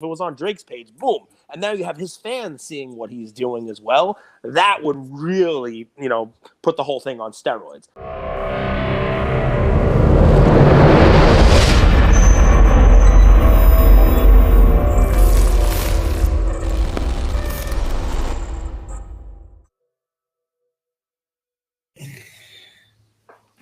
it was on Drake's page, boom. And now you have his fans seeing what he's doing as well. That would really, put the whole thing on steroids.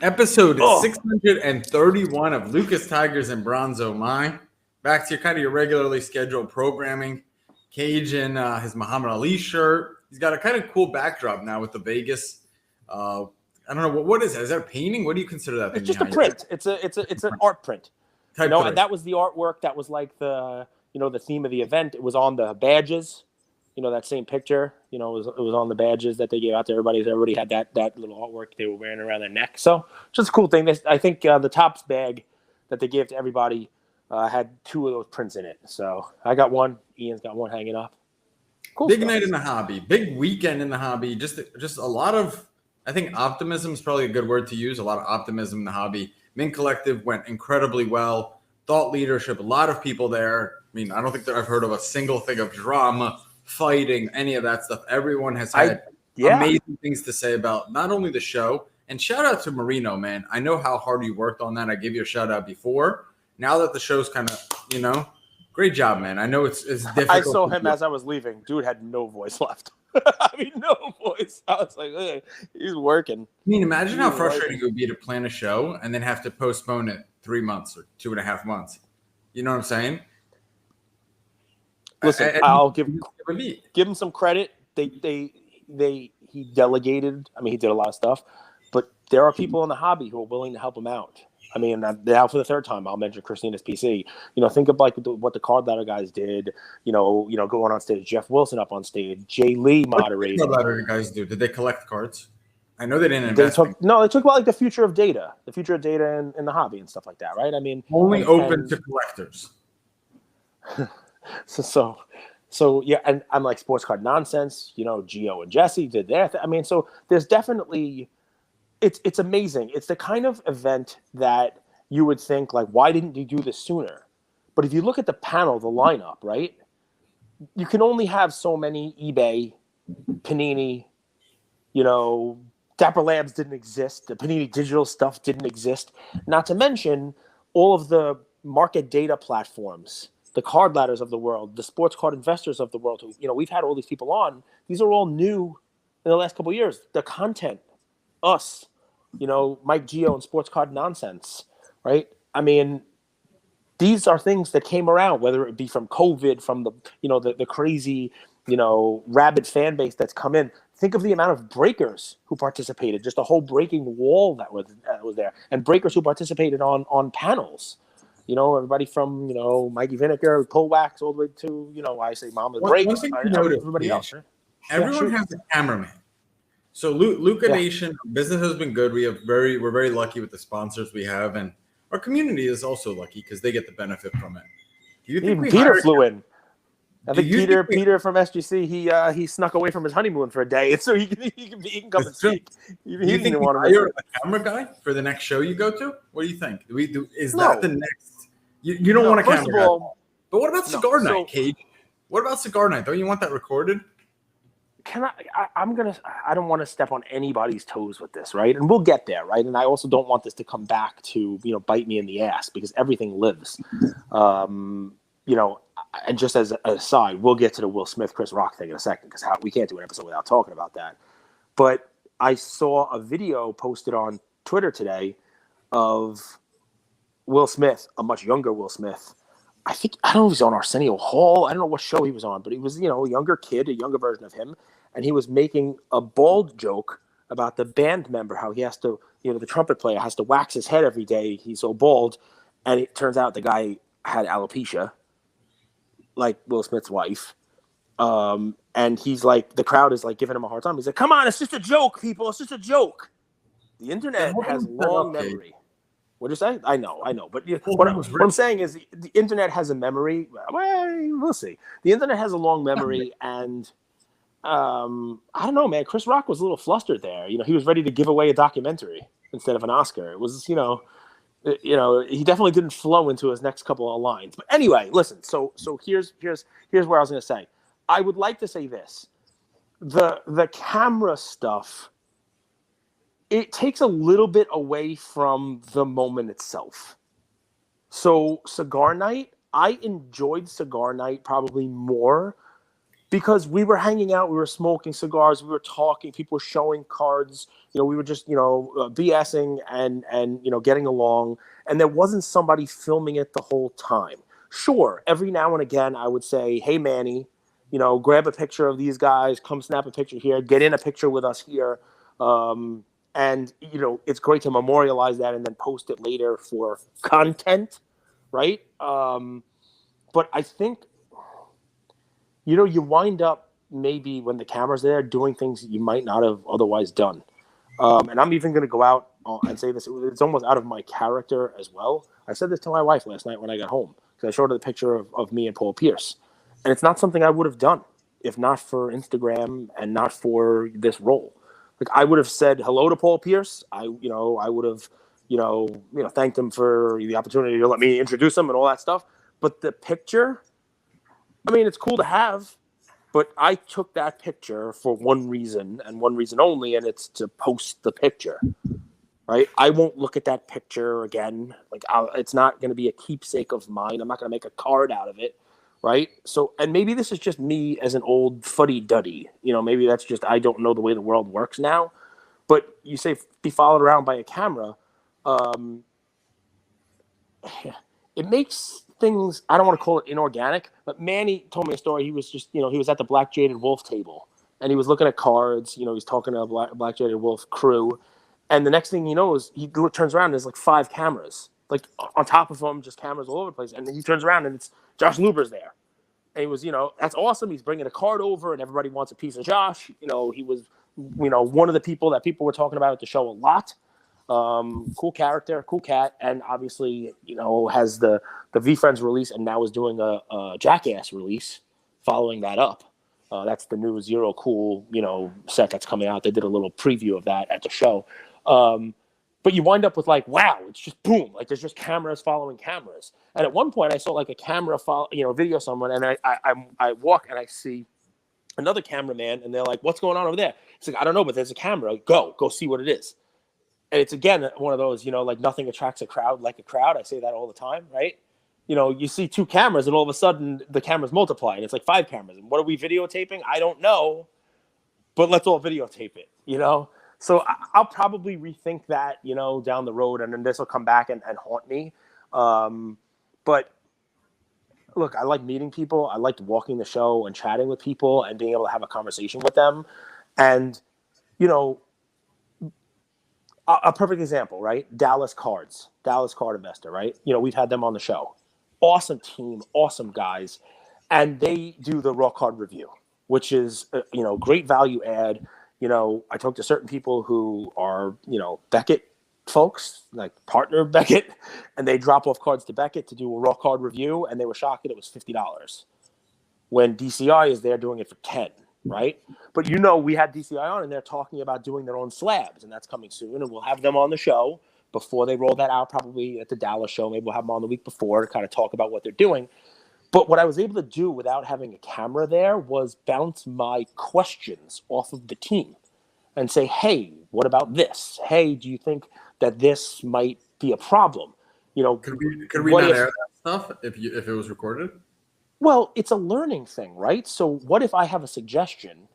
Episode 631 of Lucas Tigers and Bronzo My. Back to your regularly scheduled programming. Cage in his Muhammad Ali shirt. He's got a kind of cool backdrop now with the Vegas. I don't know what is that? Is that a painting? What do you consider that? It's just a print. It's an art print. And that was the artwork. That was like the theme of the event. It was on the badges. That same picture, it was on the badges that they gave out to everybody. Everybody had that little artwork they were wearing around their neck. So just a cool thing. I think the Topps bag that they gave to everybody had 2 of those prints in it. So I got one. Ian's got one hanging up. Cool. Big night in the hobby. Big weekend in the hobby. Just a lot of, I think optimism is probably a good word to use. A lot of optimism in the hobby. Mint Collective went incredibly well. Thought leadership. A lot of people there. I mean, I don't think that I've heard of a single thing of drama, fighting, any of that stuff. Everyone has had amazing things to say about not only the show, and shout out to Marino, man. I know how hard you worked on that. I gave you a shout out before. Now that the show's kind of, great job, man. I know it's difficult. I saw him as I was leaving. Dude had no voice left. I mean, no voice. I was like, hey, he's working. I mean, imagine how frustrating it would be to plan a show and then have to postpone it 3 months or 2.5 months. You know what I'm saying? Listen, I'll give him some credit. He delegated. I mean, he did a lot of stuff, but there are people in the hobby who are willing to help him out. I mean, now for the third time, I'll mention Christina's PC. Think of like what the card ladder guys did. Going on stage, Jeff Wilson up on stage, Jay Lee moderating. What did the ladder guys do? Did they collect cards? I know they didn't invest. They took about like the future of data in the hobby and stuff like that, right? I mean, only open to collectors. So yeah, and I'm like Sports Card Nonsense, Gio and Jesse did their thing. I mean, so there's definitely, it's amazing. It's the kind of event that you would think like, why didn't you do this sooner? But if you look at the panel, the lineup, right, you can only have so many eBay, Panini, Dapper Labs didn't exist. The Panini digital stuff didn't exist. Not to mention all of the market data platforms, the card ladders of the world, the sports card investors of the world, who, we've had all these people on. These are all new in the last couple of years. The content, us, Mike Gio and Sports Card Nonsense, right? I mean, these are things that came around, whether it be from COVID, from the crazy, rabid fan base that's come in. Think of the amount of breakers who participated, just a whole breaking wall that was there, and breakers who participated on panels. Everybody from, Mikey Vinegar, Pull Wax, all the way to, I say Mama Breaks, everybody else. Everyone has a cameraman. So Luca Nation, business has been good. We're very lucky with the sponsors we have, and our community is also lucky because they get the benefit from it. Do you think Peter flew in? I think Peter from SGC, he snuck away from his honeymoon for a day, so he can come and speak. You think we hire a camera guy for the next show you go to? What do you think? Is that the next? You don't want a camera guy. But what about cigar night, Cage? What about cigar night? Don't you want that recorded? I don't want to step on anybody's toes with this, right? And we'll get there, right? And I also don't want this to come back to, bite me in the ass, because everything lives. And just as an aside, we'll get to the Will Smith, Chris Rock thing in a second, because we can't do an episode without talking about that. But I saw a video posted on Twitter today of Will Smith, a much younger Will Smith. I don't know if he's on Arsenio Hall. I don't know what show he was on, but he was, a younger kid, a younger version of him. And he was making a bald joke about the band member, how he has to, the trumpet player has to wax his head every day. He's so bald. And it turns out the guy had alopecia, like Will Smith's wife. And he's like, the crowd is like giving him a hard time. He's like, come on, it's just a joke, people. It's just a joke. The internet has long memory. What'd you say? I know. But what I'm saying is the internet has a memory. Well, we'll see. The internet has a long memory, and I don't know, man. Chris Rock was a little flustered there. He was ready to give away a documentary instead of an Oscar. It was, He definitely didn't flow into his next couple of lines. But anyway, listen. So here's where I was going to say. I would like to say this: the camera stuff, it takes a little bit away from the moment itself. So cigar night, I enjoyed cigar night probably more because we were hanging out, we were smoking cigars, we were talking, people were showing cards, we were just, BSing and getting along, and there wasn't somebody filming it the whole time. Sure, every now and again I would say, hey Manny, grab a picture of these guys, come snap a picture here, get in a picture with us here. And it's great to memorialize that and then post it later for content, right? But I think you wind up maybe when the camera's there doing things that you might not have otherwise done. And I'm even going to go out and say this. It's almost out of my character as well. I said this to my wife last night when I got home because I showed her the picture of me and Paul Pierce. And it's not something I would have done if not for Instagram and not for this role. Like I would have said hello to Paul Pierce. I would have, thanked him for the opportunity to let me introduce him and all that stuff. But the picture, I mean, it's cool to have, but I took that picture for one reason and one reason only, and it's to post the picture, right? I won't look at that picture again. Like, it's not going to be a keepsake of mine. I'm not going to make a card out of it, right? So, and maybe this is just me as an old fuddy-duddy. Maybe that's just I don't know the way the world works now. But you say be followed around by a camera. It makes things, I don't want to call it inorganic, but Manny told me a story. He was just, he was at the Black Jaded Wolf table and he was looking at cards, he's talking to a Black Jaded Wolf crew. And the next thing he knows, he turns around and there's like 5 cameras, like on top of him, just cameras all over the place. And then he turns around and it's Josh Luber's there. And he was, that's awesome. He's bringing a card over and everybody wants a piece of Josh. He was, one of the people that people were talking about at the show a lot. Cool character, cool cat, and obviously, has the V-Friends release and now is doing a Jackass release following that up. That's the new Zero Cool, set that's coming out. They did a little preview of that at the show. But you wind up with like, wow, it's just boom. Like there's just cameras following cameras. And at one point I saw like a camera video someone, and I walk and I see another cameraman and they're like, what's going on over there? It's like, I don't know, but there's a camera. Go see what it is. And it's, again, one of those, like nothing attracts a crowd like a crowd. I say that all the time, right? You see 2 cameras and all of a sudden the cameras multiply and it's like 5 cameras. And what are we videotaping? I don't know, but let's all videotape it, So I'll probably rethink that, down the road, and then this will come back and haunt me. But look, I like meeting people. I liked walking the show and chatting with people and being able to have a conversation with them. And, a perfect example, right? Dallas Card Investor, right? We've had them on the show. Awesome team, awesome guys. And they do the raw card review, which is, great value add. I talk to certain people who are, Beckett folks, like partner Beckett, and they drop off cards to Beckett to do a raw card review, and they were shocked that it was $50 when DCI is there doing it for $10. Right. But, we had DCI on and they're talking about doing their own slabs, and that's coming soon. And we'll have them on the show before they roll that out, probably at the Dallas show. Maybe we'll have them on the week before to kind of talk about what they're doing. But what I was able to do without having a camera there was bounce my questions off of the team and say, hey, what about this? Hey, do you think that this might be a problem? Could we not air that stuff if it was recorded? Well, it's a learning thing, right? So what if I have a suggestion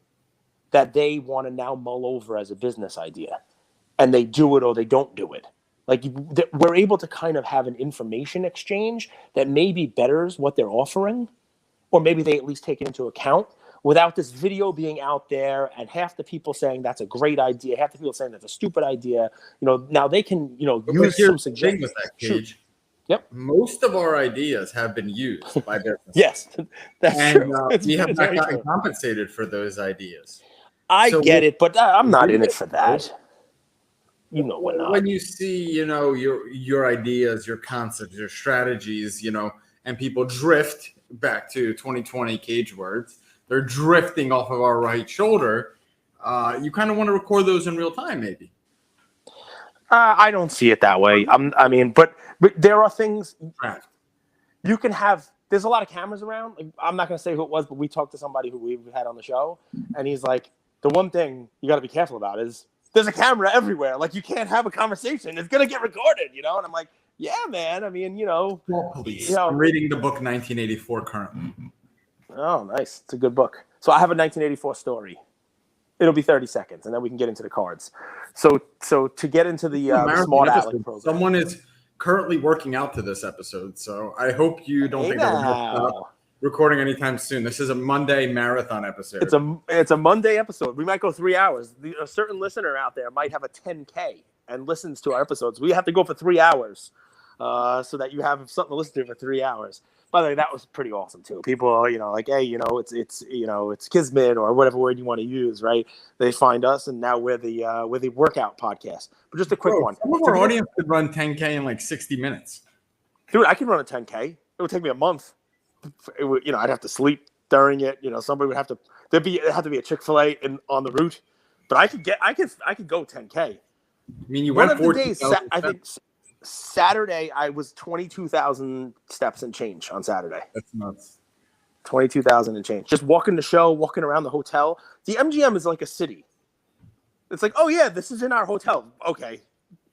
that they want to now mull over as a business idea and they do it or they don't do it? Like we're able to kind of have an information exchange that maybe betters what they're offering, or maybe they at least take it into account without this video being out there and half the people saying that's a great idea, half the people saying that's a stupid idea. Now they can, use some suggestions. With that, Cage. Yep. Most of our ideas have been used by business. Yes, that's true. We have not gotten compensated for those ideas. I get it, but I'm not in it for that. We're not. When you see, your ideas, your concepts, your strategies, and people drift back to 2020 Cage words, they're drifting off of our right shoulder. You kind of want to record those in real time, maybe. I don't see it that way. But there are things you can have. There's a lot of cameras around. Like, I'm not going to say who it was, but we talked to somebody who we've had on the show, and he's like, the one thing you got to be careful about is there's a camera everywhere. Like, you can't have a conversation. It's going to get recorded, And I'm like, yeah, man. I mean, Police. I'm reading the book 1984 currently. Oh, nice. It's a good book. So I have a 1984 story. It'll be 30 seconds, and then we can get into the cards. So to get into the Smart Aleck program. Someone is currently working out to this episode, so I hope you don't think that we're stop recording anytime soon. This is a Monday marathon episode. It's a Monday episode. We might go 3 hours. A certain listener out there might have a 10K and listens to our episodes. We have to go for 3 hours so that you have something to listen to for 3 hours. By the way, that was pretty awesome too. People are, like, hey, it's Kismet or whatever word you want to use, right? They find us, and now we're the workout podcast. But just a quick one. Some of our audience could run 10K in like 60 minutes. Dude, I can run a 10K. It would take me a month. I'd have to sleep during it. Somebody would have to. It'd have to be a Chick-fil-A on the route. But I could go 10K. I mean, you went 14. I think Saturday I was 22,000 steps and change on Saturday. That's nuts. 22,000 and change. Just walking the show, walking around the hotel. The MGM is like a city. It's like, oh yeah, this is in our hotel. Okay,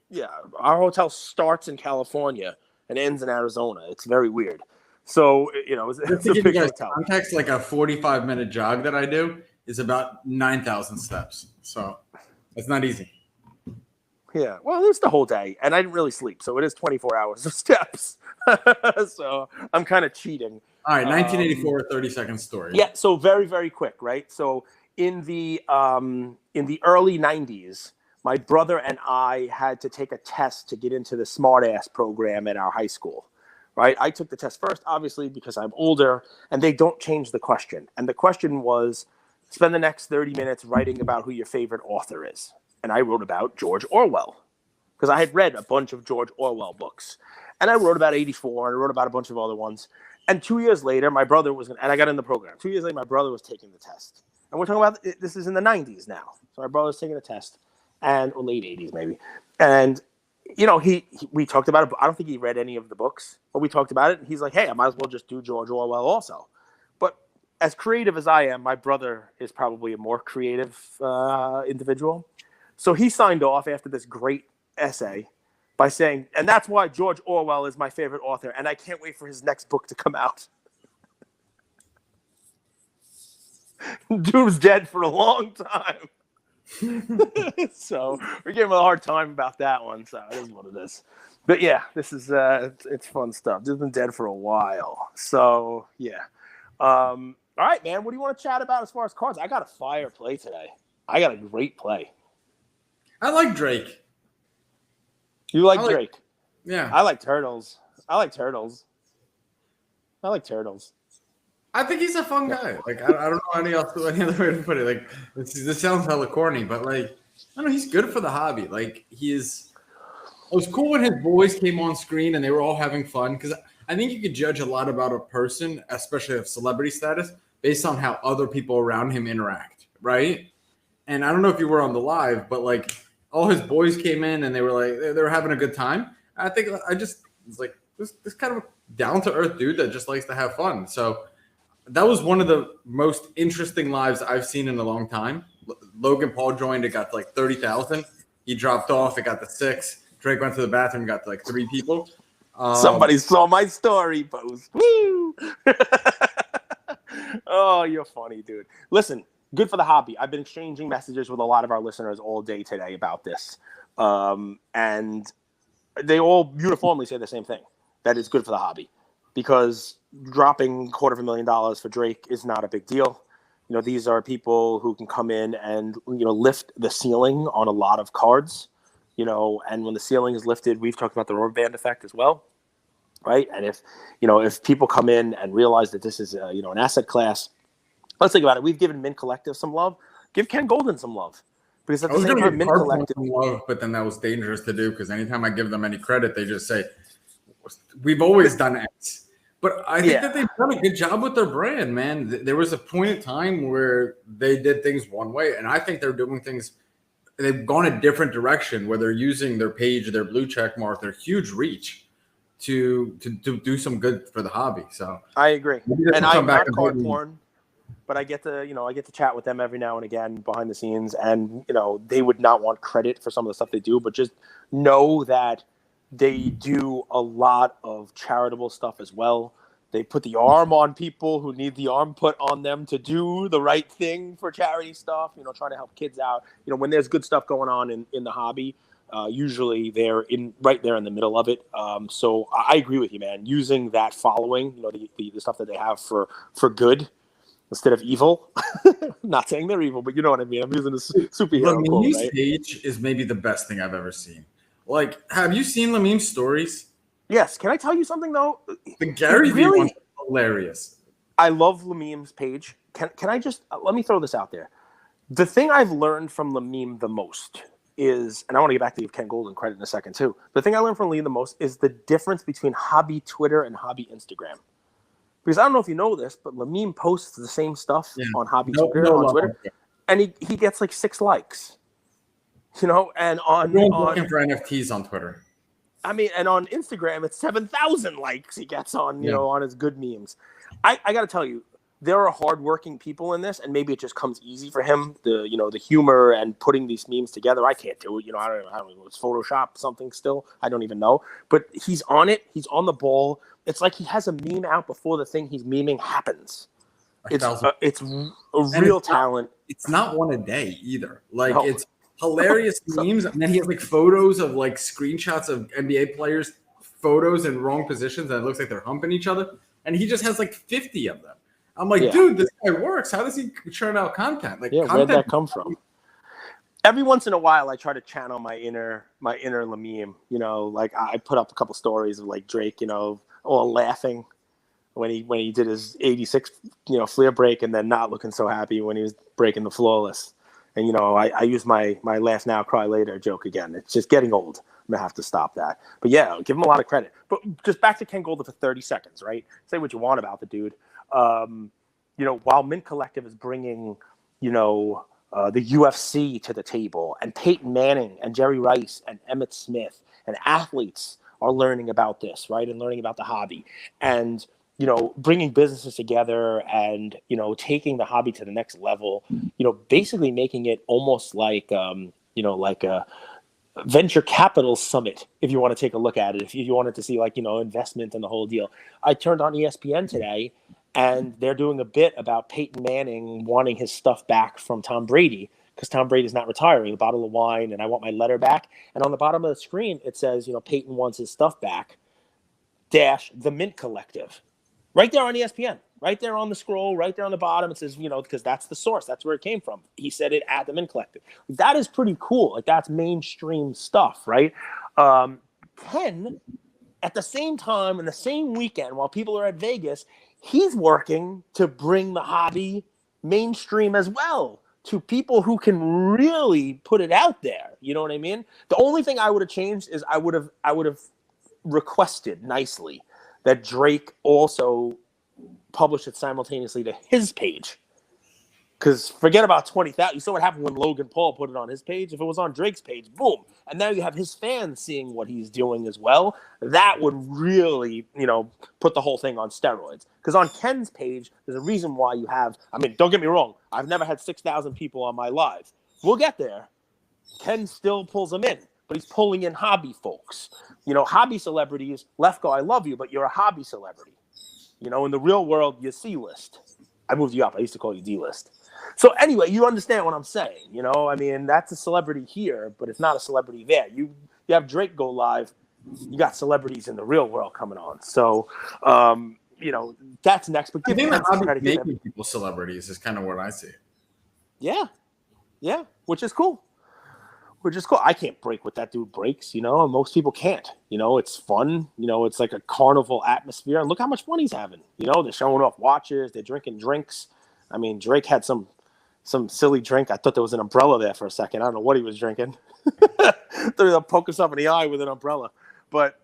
yeah, our hotel starts in California and ends in Arizona. It's very weird. So it's a big hotel. Context, like a 45-minute jog that I do is about 9,000 steps. So it's not easy. Yeah, well, it's the whole day, and I didn't really sleep, so it is 24 hours of steps. So I'm kind of cheating. All right, 1984, 30-second story. Yeah, so very, very quick, right? So in the early 90s, my brother and I had to take a test to get into the Smart Ass program at our high school, right? I took the test first, obviously, because I'm older, and they don't change the question. And the question was, spend the next 30 minutes writing about who your favorite author is. And I wrote about George Orwell because I had read a bunch of George Orwell books. And I wrote about 84 and I wrote about a bunch of other ones. And 2 years later, my brother and I got in the program. 2 years later, my brother was taking the test. And we're talking about, this is in the 90s now. So my brother's taking the test, or late 80s maybe. And, we talked about it, but I don't think he read any of the books. But we talked about it, and he's like, hey, I might as well just do George Orwell also. But as creative as I am, my brother is probably a more creative individual. So he signed off after this great essay by saying, and that's why George Orwell is my favorite author, and I can't wait for his next book to come out. Dude was dead for a long time. So we gave him a hard time about that one, so it is what it is. But yeah, this is it's fun stuff. This has been dead for a while. So yeah. All right, man, what do you want to chat about as far as cards? I got a fire play today. I got a great play. I like Drake. You like Drake? Yeah. I like turtles. I think he's a fun guy. Like, I don't know any other way to put it. Like, this sounds hella corny, but like, I don't know, he's good for the hobby. Like, it was cool when his boys came on screen and they were all having fun, because I think you could judge a lot about a person, especially of celebrity status, based on how other people around him interact, right? And I don't know if you were on the live, but like, all his boys came in and they were having a good time. I think I just was like, this kind of down to earth dude that just likes to have fun. So that was one of the most interesting lives I've seen in a long time. Logan Paul joined, it got to like 30,000. He dropped off, it got to 6. Drake went to the bathroom, got to like 3 people. Somebody saw my story post. Woo! Oh, you're funny, dude. Listen. Good for the hobby. I've been exchanging messages with a lot of our listeners all day today about this. And they all uniformly say the same thing, that it's good for the hobby. Because dropping $250,000 for Drake is not a big deal. These are people who can come in and, lift the ceiling on a lot of cards. And when the ceiling is lifted, we've talked about the rubber band effect as well. Right? And if people come in and realize that this is, an asset class, let's think about it. We've given Mint Collective some love. Give Ken Goldin some love. Because at the same time, Mint Collective some love, but then that was dangerous to do because anytime I give them any credit, they just say, we've always done X. But I think that they've done a good job with their brand, man. There was a point in time where they did things one way, and I think they're doing things they've gone a different direction where they're using their page, their blue check mark, their huge reach to do some good for the hobby. So I agree, and I'm not card maybe, porn, but I get to chat with them every now and again behind the scenes, and they would not want credit for some of the stuff they do, but just know that they do a lot of charitable stuff as well. They put the arm on people who need the arm put on them to do the right thing for charity stuff, trying to help kids out. When there's good stuff going on in the hobby, usually they're right there in the middle of it. So I agree with you, man. Using that following, the stuff that they have for good instead of evil. Not saying they're evil, but you know what I mean. I'm using a superhero quote, right? Page is maybe the best thing I've ever seen. Like, have you seen Lamim's stories? Yes. Can I tell you something though? The Gary Vee one's hilarious. I love Lamim's page. Can I just let me throw this out there? The thing I've learned from Lamim the most is, and I want to get back to give Ken Goldin credit in a second too. The thing I learned from Lamim the most is the difference between hobby Twitter and hobby Instagram. Because I don't know if you know this, but Lamim posts the same stuff on hobby Twitter on Twitter, and he gets like 6 likes. And on looking for NFTs on Twitter. I mean, and on Instagram, it's 7,000 likes he gets on, on his good memes. I got to tell you, there are hardworking people in this, and maybe it just comes easy for him, the humor and putting these memes together. I can't do it. I don't know. It's Photoshop something still. I don't even know. But he's on it. He's on the ball. It's like he has a meme out before the thing he's memeing happens. It's a real talent. It's not one a day either. Like, it's hilarious memes, and then he has like photos of like screenshots of NBA players, photos in wrong positions, and it looks like they're humping each other. And he just has like 50 of them. I'm like, dude, this guy works. How does he churn out content? Like, where'd that come from? Every once in a while, I try to channel my inner Lamim. Like I put up a couple stories of like Drake, all laughing when he did his 86, Fleer break, and then not looking so happy when he was breaking the flawless. And, I use my laugh now, cry later joke again. It's just getting old. I'm going to have to stop that. But, yeah, give him a lot of credit. But just back to Ken Goldin for 30 seconds, right? Say what you want about the dude. While Mint Collective is bringing, the UFC to the table, and Peyton Manning and Jerry Rice and Emmitt Smith and athletes are learning about this, right, and learning about the hobby. And bringing businesses together and, taking the hobby to the next level, basically making it almost like, like a venture capital summit, if you want to take a look at it, if you wanted to see investment and the whole deal. I turned on ESPN today and they're doing a bit about Peyton Manning wanting his stuff back from Tom Brady because Tom Brady's not retiring, a bottle of wine, and I want my letter back. And on the bottom of the screen, it says, Peyton wants his stuff back, - the Mint Collective. Right there on ESPN, right there on the scroll, right there on the bottom, it says, because that's the source. That's where it came from. He said it at the Mint Collective. That is pretty cool. Like, that's mainstream stuff, right? Ken, at the same time, in the same weekend, while people are at Vegas, he's working to bring the hobby mainstream as well to people who can really put it out there. You know what I mean? The only thing I would have changed is I would have requested nicely that Drake also publish it simultaneously to his page. Because forget about 20,000. You saw what happened when Logan Paul put it on his page. If it was on Drake's page, boom. And now you have his fans seeing what he's doing as well. That would really, put the whole thing on steroids. Because on Ken's page, there's a reason why you have, don't get me wrong. I've never had 6,000 people on my live. We'll get there. Ken still pulls them in. But he's pulling in hobby folks. Hobby celebrities, Lefko, I love you, but you're a hobby celebrity. In the real world, you're C-list. I moved you up. I used to call you D-list. So anyway, you understand what I'm saying. That's a celebrity here, but it's not a celebrity there. You have Drake go live. You got celebrities in the real world coming on. So, that's next. But I think the hobby making people celebrities is kind of what I see. Yeah, which is cool. I can't break what that dude breaks, and most people can't. It's fun. It's like a carnival atmosphere. And look how much fun he's having. They're showing off watches. They're drinking drinks. Drake had some silly drink. I thought there was an umbrella there for a second. I don't know what he was drinking. They'll poke himself in the eye with an umbrella. But,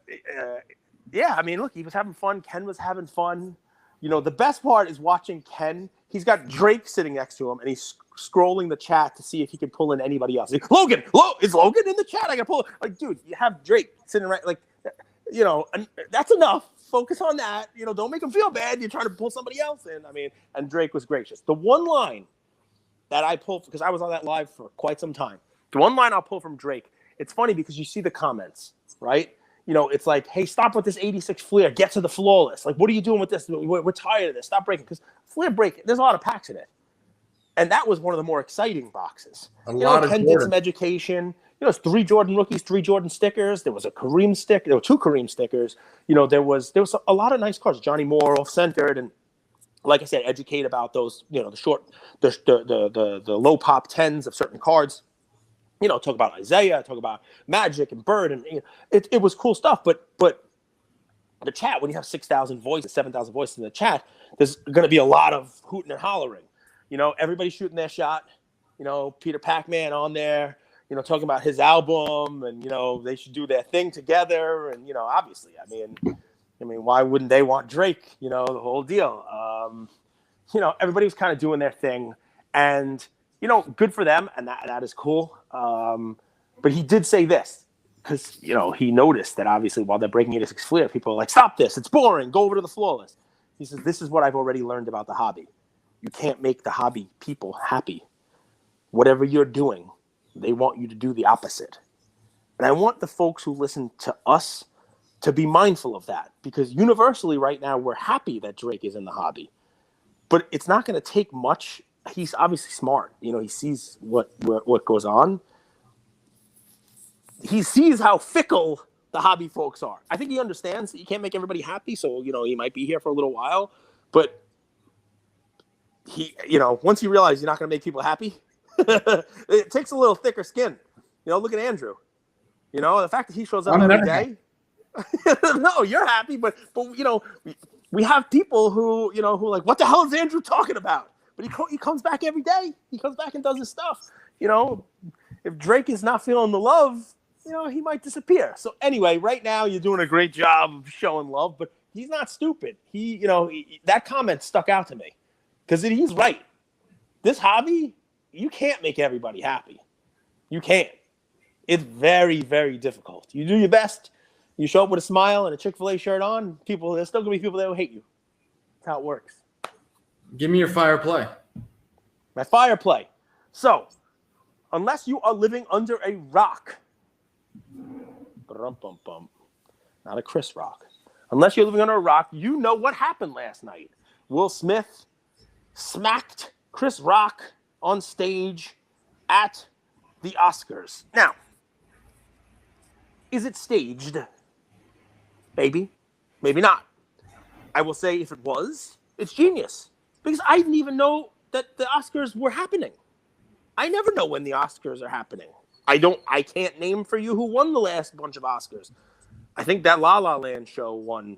look, he was having fun. Ken was having fun. The best part is watching Ken. He's got Drake sitting next to him, and he's scrolling the chat to see if he can pull in anybody else. Like, Logan, is Logan in the chat? I got to pull. Like, dude, you have Drake sitting right, like, and that's enough. Focus on that. Don't make him feel bad. You're trying to pull somebody else in. I mean, and Drake was gracious. The one line that I pulled, because I was on that live for quite some time, the one line I'll pull from Drake, it's funny because you see the comments, right? It's like, hey, stop with this 86 Fleer. Get to the flawless. Like, what are you doing with this? We're tired of this. Stop breaking. Because Fleer break, there's a lot of packs in it. And that was one of the more exciting boxes. Ken did some education. It's 3 Jordan rookies, 3 Jordan stickers. There was a Kareem sticker. There were 2 Kareem stickers. There was a lot of nice cards. Johnny Moore off-centered. And like I said, educate about those, the short, the low pop 10s of certain cards. Talk about Isaiah, talk about Magic and Bird, and it was cool stuff. But the chat, when you have 6,000 voices, 7,000 voices in the chat, there's going to be a lot of hooting and hollering. Everybody's shooting their shot. Peter Pac-Man on there, talking about his album, and they should do their thing together. And obviously, I mean, why wouldn't they want Drake? The whole deal. Everybody was kind of doing their thing, and good for them, and that is cool. But he did say this, because, he noticed that obviously while they're breaking 86 Fleer, people are like, stop this, it's boring, go over to the flawless. He says, this is what I've already learned about the hobby. You can't make the hobby people happy. Whatever you're doing, they want you to do the opposite. And I want the folks who listen to us to be mindful of that, because universally right now, we're happy that Drake is in the hobby. But it's not going to take much. He's obviously smart. He sees what goes on. He sees how fickle the hobby folks are. I think he understands that you can't make everybody happy. So, he might be here for a little while, but once you realize you're not going to make people happy, it takes a little thicker skin. Look at Andrew. The fact that he shows up every day. No, you're happy, but we have people who are like, what the hell is Andrew talking about? But he comes back every day. He comes back and does his stuff. If Drake is not feeling the love, he might disappear. So anyway, right now you're doing a great job of showing love, but he's not stupid. That comment stuck out to me because he's right. This hobby, you can't make everybody happy. You can't. It's very, very difficult. You do your best. You show up with a smile and a Chick-fil-A shirt on, there's still going to be people that will hate you. That's how it works. Give me your fire play. My fire play. So, unless you are living under a rock, not a Chris Rock. Unless you're living under a rock, you know what happened last night. Will Smith smacked Chris Rock on stage at the Oscars. Now, is it staged? Maybe. Maybe not. I will say if it was, it's genius. Because I didn't even know that the Oscars were happening. I never know when the Oscars are happening. I can't name for you who won the last bunch of Oscars. I think that La La Land show won,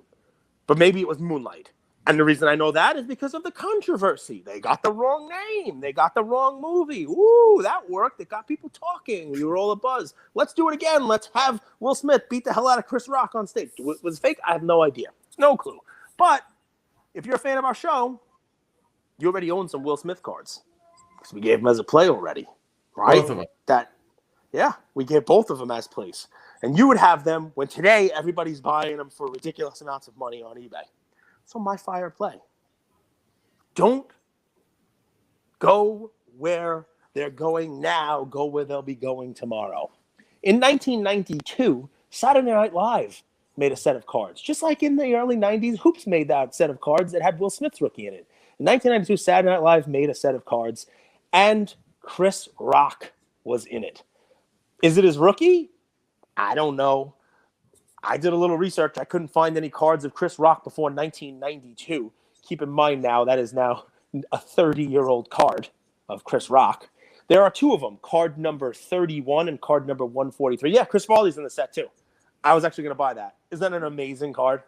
but maybe it was Moonlight. And the reason I know that is because of the controversy. They got the wrong name. They got the wrong movie. Ooh, that worked. It got people talking. We were all abuzz. Let's do it again. Let's have Will Smith beat the hell out of Chris Rock on stage. Was it fake? I have no idea. No clue. But if you're a fan of our show, you already own some Will Smith cards because we gave them as a play already, right? Both of them. We gave both of them as plays. And you would have them when today everybody's buying them for ridiculous amounts of money on eBay. So my fire play. Don't go where they're going now. Go where they'll be going tomorrow. In 1992, Saturday Night Live made a set of cards. Just like in the early 90s, Hoops made that set of cards that had Will Smith's rookie in it. In 1992, Saturday Night Live made a set of cards, and Chris Rock was in it. Is it his rookie? I don't know. I did a little research. I couldn't find any cards of Chris Rock before 1992. Keep in mind now, that is now a 30-year-old card of Chris Rock. There are 2 of them, card number 31 and card number 143. Yeah, Chris Farley's in the set too. I was actually going to buy that. Isn't that an amazing card?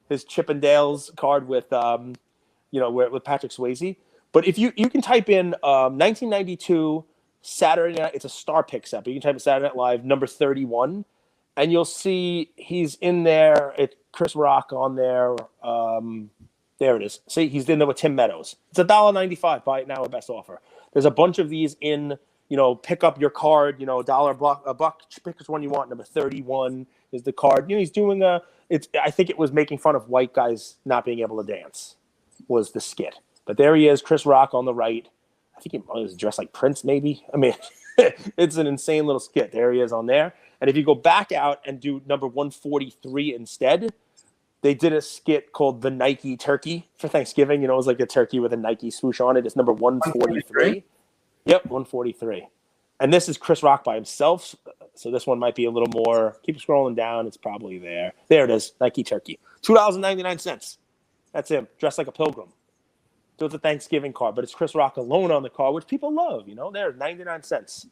His Chippendales card with, with Patrick Swayze. But if you can type in 1992 Saturday Night, it's a Star Pick set, but you can type in Saturday Night Live number 31, and you'll see he's in there. It's Chris Rock on there. There it is. See, he's in there with Tim Meadows. It's $1.95. Buy it now at best offer. There's a bunch of these in, pick up your card, a buck, pick which one you want. Number 31 is the card. He's doing I think it was making fun of white guys not being able to dance was the skit. But there he is, Chris Rock on the right. I think he was dressed like Prince, maybe. I mean, it's an insane little skit. There he is on there. And if you go back out and do number 143 instead, they did a skit called The Nike Turkey for Thanksgiving. It was like a turkey with a Nike swoosh on it. It's number 143. Yep, 143. And this is Chris Rock by himself. So this one might be a little more. Keep scrolling down. It's probably there. There it is, Nike Turkey. $2.99. That's him, dressed like a pilgrim. So it's a Thanksgiving card, but it's Chris Rock alone on the card, which people love. There's 99 cents.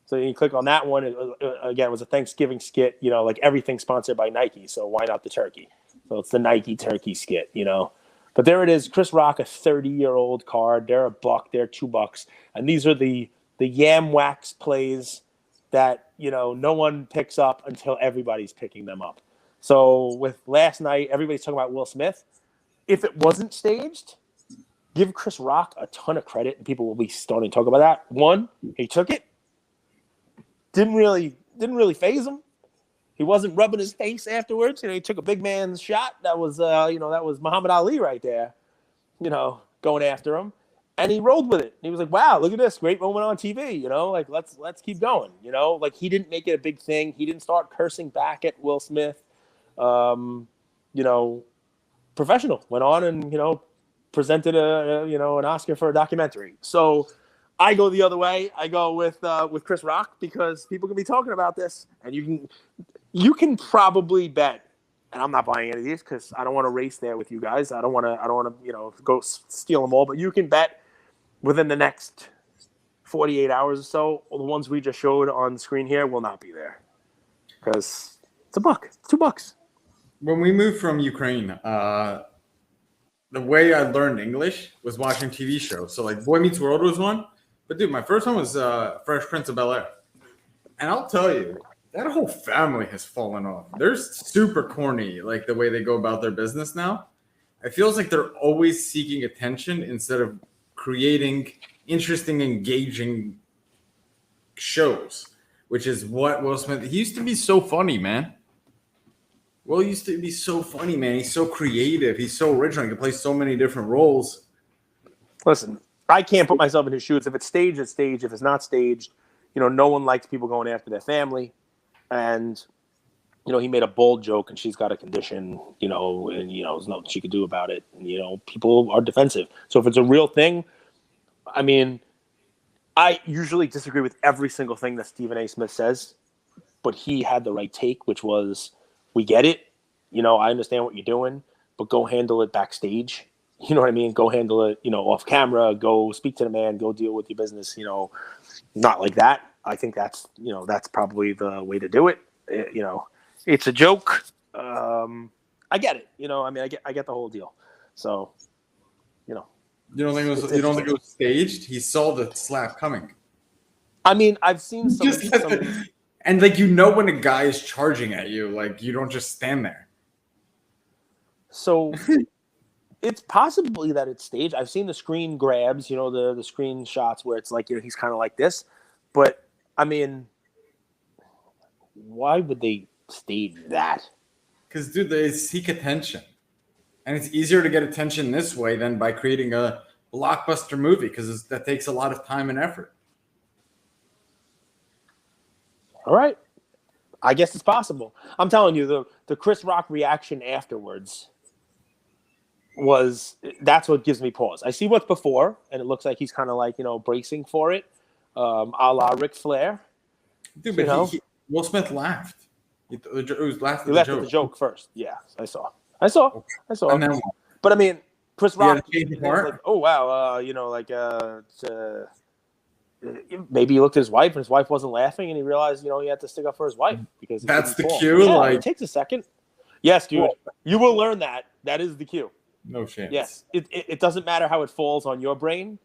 So you click on that one. Again, it was a Thanksgiving skit, like everything sponsored by Nike. So why not the turkey? So it's the Nike turkey skit, But there it is, Chris Rock, a 30-year-old card. They're $1, they're $2. And these are the yam wax plays that, no one picks up until everybody's picking them up. So with last night, everybody's talking about Will Smith. If it wasn't staged, give Chris Rock a ton of credit, and people will be starting to talk about that. One, he took it. Didn't really faze him. He wasn't rubbing his face afterwards. He took a big man's shot. That was, that was Muhammad Ali right there, going after him. And he rolled with it. He was like, wow, look at this. Great moment on TV, let's keep going, he didn't make it a big thing. He didn't start cursing back at Will Smith. Professional. Went on and, presented an Oscar for a documentary. So I go the other way. I go with Chris Rock because people can be talking about this, and you can probably bet, and I'm not buying any of these because I don't want to race there with you guys. I don't want to go steal them all. But you can bet within the next 48 hours or so, the ones we just showed on screen here will not be there because it's $1, it's $2. When we moved from Ukraine, the way I learned English was watching TV shows. So like Boy Meets World was one. But dude, my first one was Fresh Prince of Bel-Air. And I'll tell you, that whole family has fallen off. They're super corny, like the way they go about their business now. It feels like they're always seeking attention instead of creating interesting, engaging shows, which is what Will Smith. He used to be so funny, man. Will used to be so funny, man. He's so creative. He's so original. He can play so many different roles. Listen, I can't put myself in his shoes. If it's staged, it's staged. If it's not staged, no one likes people going after their family. And, he made a bold joke and she's got a condition, and, there's nothing she could do about it. And, people are defensive. So if it's a real thing, I mean, I usually disagree with every single thing that Stephen A. Smith says, but he had the right take, which was, we get it. I understand what you're doing, but go handle it backstage. You know what I mean? Go handle it, off camera, go speak to the man, go deal with your business, not like that. I think that's probably the way to do it. It's a joke. I get it. I get the whole deal. So, You don't think it was staged? He saw the slap coming. I mean, I've seen some. And when a guy is charging at you, you don't just stand there. So it's possibly that it's staged. I've seen the screen grabs, the screen shots where it's like, he's kind of like this. But I mean, why would they stage that? Because, dude, they seek attention. And it's easier to get attention this way than by creating a blockbuster movie because that takes a lot of time and effort. All right. I guess it's possible. I'm telling you, the Chris Rock reaction afterwards that's what gives me pause. I see what's before, and it looks like he's kind of like, bracing for it, a la Ric Flair. Dude, but Will Smith laughed. He laughed at the joke first. Yeah, I saw. And then, but I mean, Chris Rock, like, oh wow, maybe he looked at his wife and his wife wasn't laughing, and he realized, he had to stick up for his wife because that's the cue. Yeah, it takes a second. Yes, dude, you will learn that. That is the cue. No chance. Yes, it doesn't matter how it falls on your brain.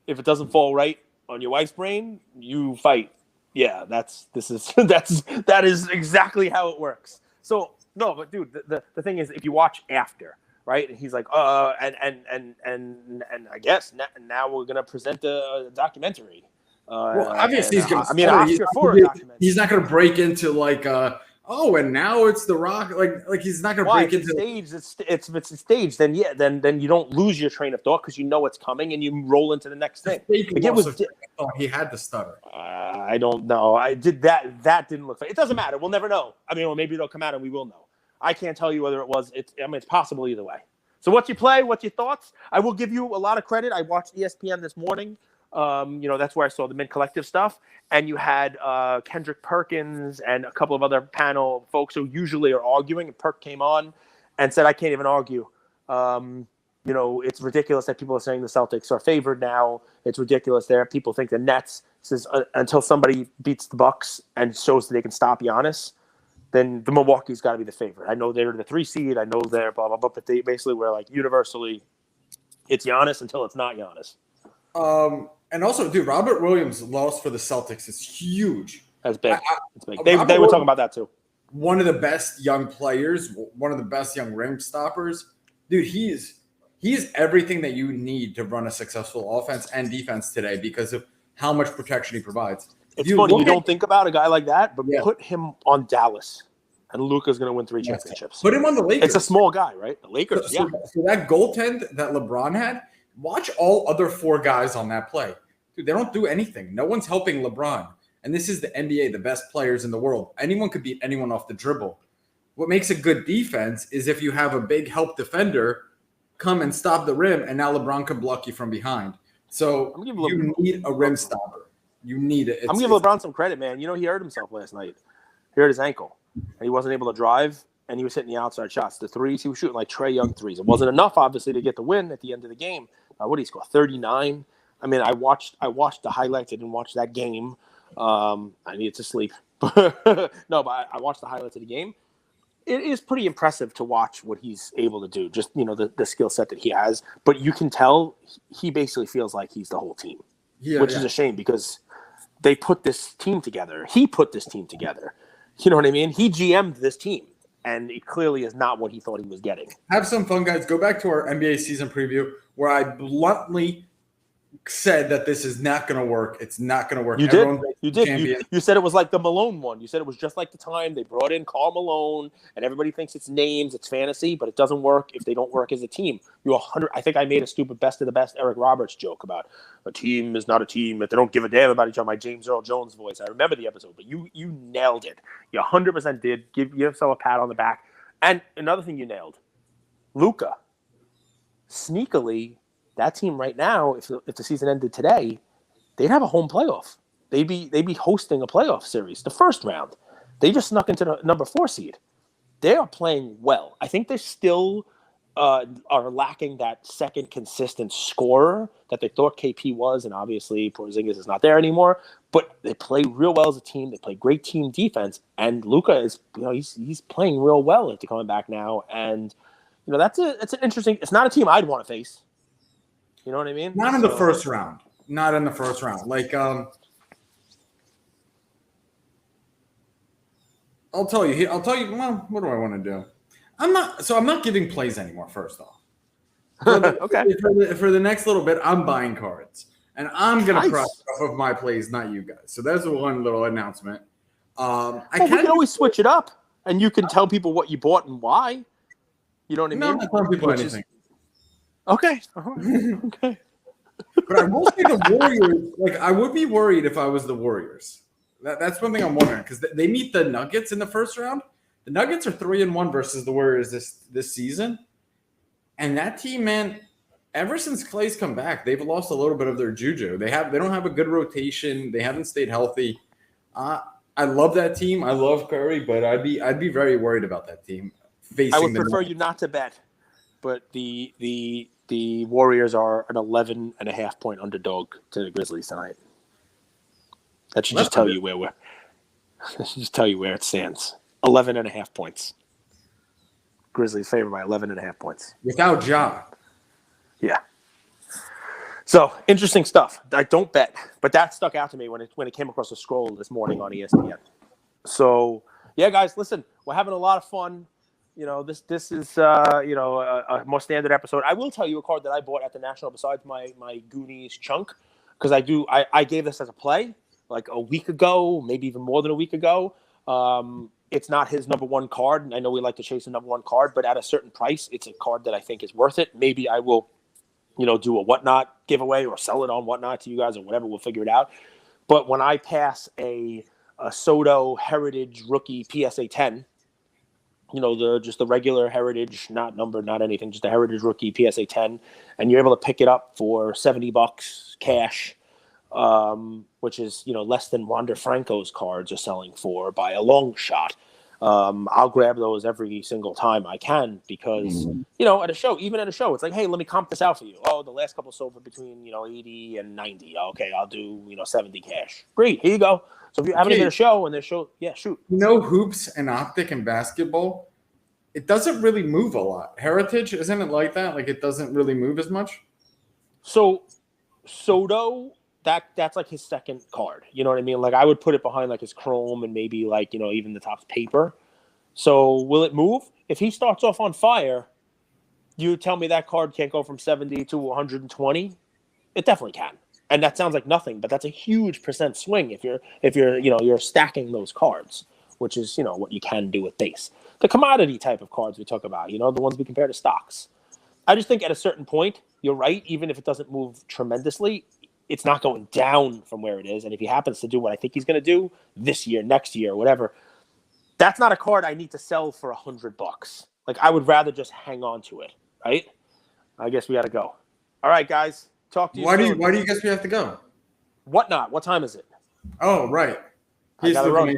If it doesn't fall right on your wife's brain, you fight. Yeah, that is exactly how it works. So no, but dude, the thing is, if you watch after, right? And he's like, and I guess now we're gonna present a documentary. Well, obviously he's going to. I mean, Oscar for a documentary. He's not going to break into like, and now it's The Rock. Like he's not going to break into. Stage, if it's staged, then yeah, then you don't lose your train of thought because you know it's coming and you roll into the next thing. He had to stutter. I don't know. I did that. That didn't look. It doesn't matter. We'll never know. I mean, well, maybe they'll come out and we will know. I can't tell you whether it was. It's possible either way. So what's your play? What's your thoughts? I will give you a lot of credit. I watched ESPN this morning. That's where I saw the Mint Collective stuff. And you had Kendrick Perkins and a couple of other panel folks who usually are arguing. And Perk came on and said, I can't even argue. It's ridiculous that people are saying the Celtics are favored now. It's ridiculous there. People think the Nets says until somebody beats the Bucks and shows that they can stop Giannis, then the Milwaukee's got to be the favorite. I know they're the 3 seed. I know they're blah, blah, blah. But they basically were like universally, it's Giannis until it's not Giannis. And also, dude, Robert Williams' loss for the Celtics is huge. That's big. It's big. They were talking about that too. One of the best young players, one of the best young rim stoppers. Dude, he's everything that you need to run a successful offense and defense today because of how much protection he provides. It's funny. You don't think about a guy like that, but put him on Dallas, and Luka's going to win 3 championships. Put him on the Lakers. It's a small guy, right? The Lakers, So that goaltend that LeBron had, watch all other 4 guys on that play. Dude, they don't do anything. No one's helping LeBron. And this is the NBA, the best players in the world. Anyone could beat anyone off the dribble. What makes a good defense is if you have a big help defender come and stop the rim, and now LeBron can block you from behind. So you need a rim stopper. You need it. I'm giving LeBron some credit, man. He hurt himself last night. He hurt his ankle, and he wasn't able to drive, and he was hitting the outside shots. The threes, he was shooting like Trae Young threes. It wasn't enough, obviously, to get the win at the end of the game. What did he score? 39. I mean, I watched the highlights. I didn't watch that game. I needed to sleep. But I watched the highlights of the game. It is pretty impressive to watch what he's able to do. Just the skill set that he has. But you can tell he basically feels like he's the whole team, which is a shame because they put this team together. He put this team together. You know what I mean? He GM'd this team. And it clearly is not what he thought he was getting. Have some fun, guys. Go back to our NBA season preview where I bluntly said that this is not going to work. It's not going to work. You did. You said it was like the Malone one. You said it was just like the time they brought in Karl Malone, and everybody thinks it's names, it's fantasy, but it doesn't work if they don't work as a team. I think I made a stupid best of the best Eric Roberts joke about a team is not a team if they don't give a damn about each other. My James Earl Jones voice. I remember the episode, but you nailed it. You 100% did. Give yourself a pat on the back. And another thing you nailed, Luka. Sneakily, that team right now, if the season ended today, they'd have a home playoff. They'd be hosting a playoff series, the first round. They just snuck into the number 4 seed. They are playing well. I think they still are lacking that second consistent scorer that they thought KP was, and obviously Porzingis is not there anymore. But they play real well as a team. They play great team defense, and Luka is he's playing real well after coming back now. And it's an interesting. It's not a team I'd want to face. You know what I mean? Not in the first round. Not in the first round. Like I'll tell you. Well, what do I want to do? I'm not giving plays anymore. First off, okay. For the next little bit, I'm buying cards, and I'm gonna cross off of my plays, not you guys. So that's one little announcement. We can always switch it up, and you can tell people what you bought and why. You know what I mean? No, I'm not telling people anything. Okay. Okay. But I will say the Warriors. Like I would be worried if I was the Warriors. That's one thing I'm wondering because they meet the Nuggets in the first round. The Nuggets are 3-1 versus the Warriors this season, and that team, man, ever since Klay's come back, they've lost a little bit of their juju. They don't have a good rotation. They haven't stayed healthy. I love that team. I love Curry, but I'd be very worried about that team facing. I would prefer you not to bet, but the Warriors are an 11.5 point underdog to the Grizzlies tonight. That should just tell you where it stands. 11.5 points. Grizzlies favored by 11.5 points. Without Ja. Yeah. So interesting stuff. I don't bet, but that stuck out to me when it came across the scroll this morning on ESPN. So yeah, guys, listen, we're having a lot of fun. This is a more standard episode. I will tell you a card that I bought at the National besides my Goonies chunk, because I gave this as a play like a week ago, maybe even more than a week ago. It's not his number one card, and I know we like to chase a number one card, but at a certain price, it's a card that I think is worth it. Maybe I will, do a Whatnot giveaway or sell it on Whatnot to you guys or whatever. We'll figure it out. But when I pass a Soto Heritage Rookie PSA 10, just the regular Heritage, not numbered, not anything, just a Heritage Rookie PSA 10, and you're able to pick it up for $70 cash, which is, less than Wander Franco's cards are selling for by a long shot. I'll grab those every single time I can because, at a show, it's like, hey, let me comp this out for you. Oh, the last couple sold for between, 80 and 90. Okay, I'll do, 70 cash. Great, here you go. So if you're having a show and there's show, yeah, shoot. Hoops and Optic and basketball, it doesn't really move a lot. Heritage, isn't it like that? Like it doesn't really move as much? So Soto, that's like his second card. You know what I mean? Like I would put it behind like his chrome and maybe like, even the top's paper. So will it move? If he starts off on fire, you tell me that card can't go from 70 to 120? It definitely can. And that sounds like nothing, but that's a huge percent swing if you're stacking those cards, which is, what you can do with base. The commodity type of cards we talk about, the ones we compare to stocks. I just think at a certain point, you're right, even if it doesn't move tremendously, it's not going down from where it is. And if he happens to do what I think he's going to do this year, next year, whatever, that's not a card I need to sell for $100. Like I would rather just hang on to it, right? I guess we got to go. All right, guys. Talk to you soon. Why do you guess we have to go? Whatnot? What time is it? Oh, right. I gotta run.